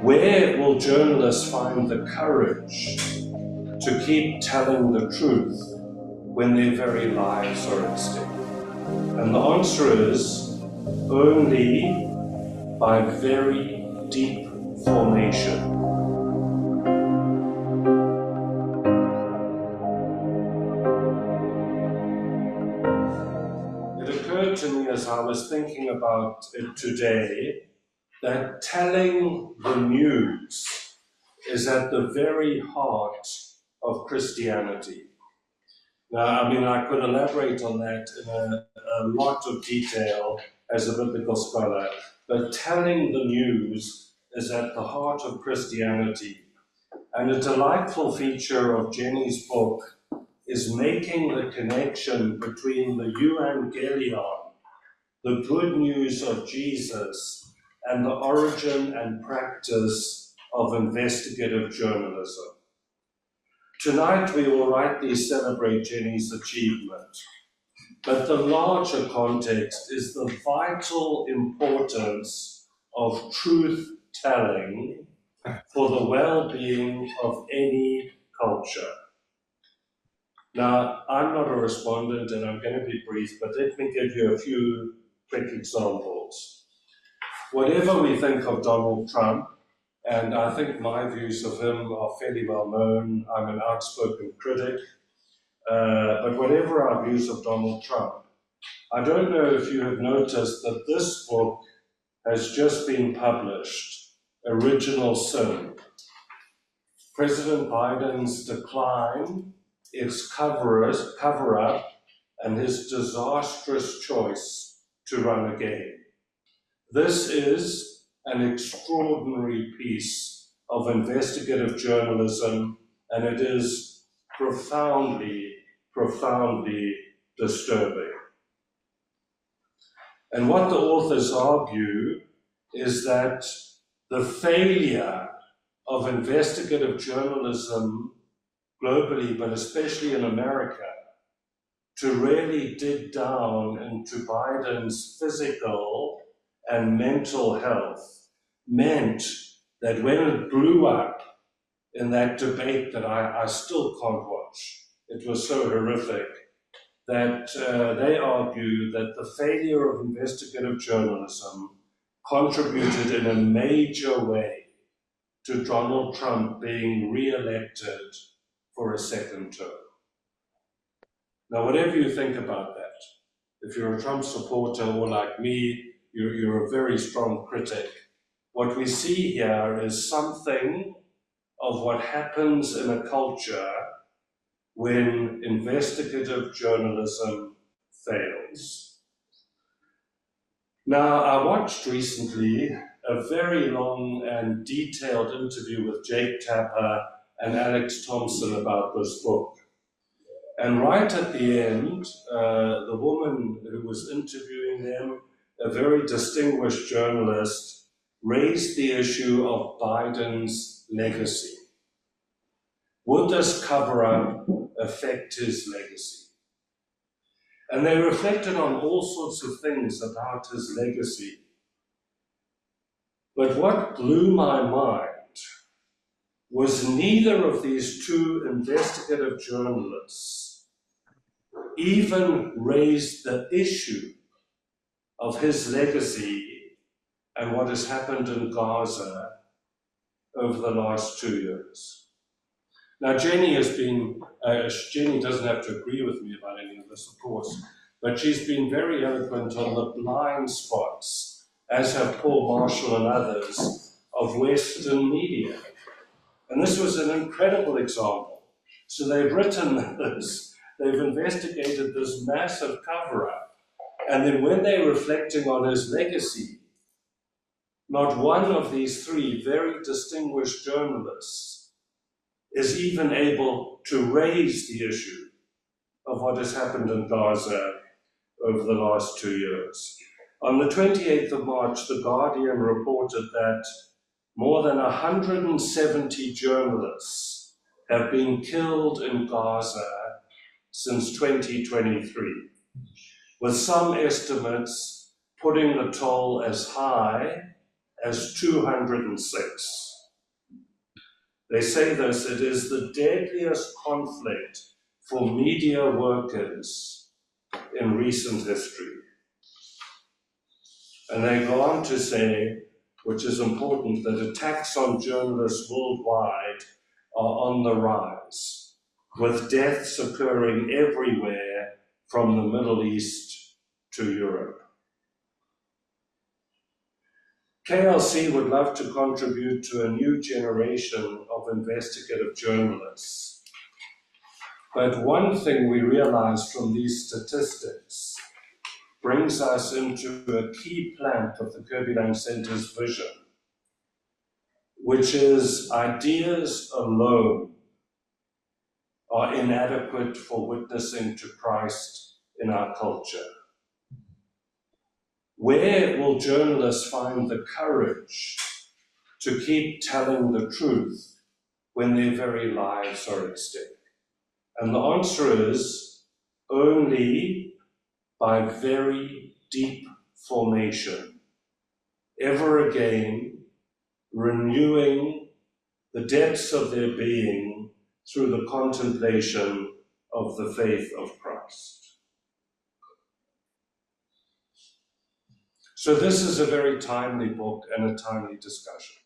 Where will journalists find the courage to keep telling the truth when their very lives are at stake? And the answer is only by very deep formation. It occurred to me as I was thinking about it today that telling the news is at the very heart of Christianity. Now, I could elaborate on that in a lot of detail as a biblical scholar, but telling the news is at the heart of Christianity. And a delightful feature of Jenny's book is making the connection between the Evangelion, the good news of Jesus, and the origin and practice of investigative journalism. Tonight we will rightly celebrate Jenny's achievement, but the larger context is the vital importance of truth-telling for the well-being of any culture. Now, I'm not a respondent and I'm going to be brief, but let me give you a few quick examples. Whatever we think of Donald Trump, and I think my views of him are fairly well known, I'm an outspoken critic, but whatever our views of Donald Trump, I don't know if you have noticed that this book has just been published, Original Sin. President Biden's decline, its cover-up, and his disastrous choice to run again. This is an extraordinary piece of investigative journalism, and it is profoundly, profoundly disturbing. And what the authors argue is that the failure of investigative journalism globally, but especially in America, to really dig down into Biden's physical and mental health meant that when it blew up in that debate that I still can't watch, it was so horrific, that they argue that the failure of investigative journalism contributed in a major way to Donald Trump being re-elected for a second term. Now, whatever you think about that, if you're a Trump supporter or like me, you're a very strong critic. What we see here is something of what happens in a culture when investigative journalism fails. Now, I watched recently a very long and detailed interview with Jake Tapper and Alex Thompson about this book. And right at the end, the woman who was interviewing them, a very distinguished journalist, raised the issue of Biden's legacy. Would this cover-up affect his legacy? And they reflected on all sorts of things about his legacy. But what blew my mind was neither of these two investigative journalists even raised the issue of his legacy and what has happened in Gaza over the last 2 years. Now, Jenny Jenny doesn't have to agree with me about any of this, of course, but she's been very eloquent on the blind spots, as have Paul Marshall and others, of Western media. And this was an incredible example. So they've written this, they've investigated this massive cover-up, and then when they're reflecting on his legacy, not one of these three very distinguished journalists is even able to raise the issue of what has happened in Gaza over the last 2 years. On the 28th of March, The Guardian reported that more than 170 journalists have been killed in Gaza since 2023, with some estimates putting the toll as high as 206. They say this: it is the deadliest conflict for media workers in recent history. And they go on to say, which is important, that attacks on journalists worldwide are on the rise, with deaths occurring everywhere from the Middle East to Europe. KLC would love to contribute to a new generation of investigative journalists. But one thing we realize from these statistics brings us into a key plank of the Kirby Laing Centre's vision, which is ideas alone are inadequate for witnessing to Christ in our culture. Where will journalists find the courage to keep telling the truth when their very lives are at stake? And the answer is only by very deep formation, ever again renewing the depths of their being through the contemplation of the faith of Christ. So this is a very timely book and a timely discussion.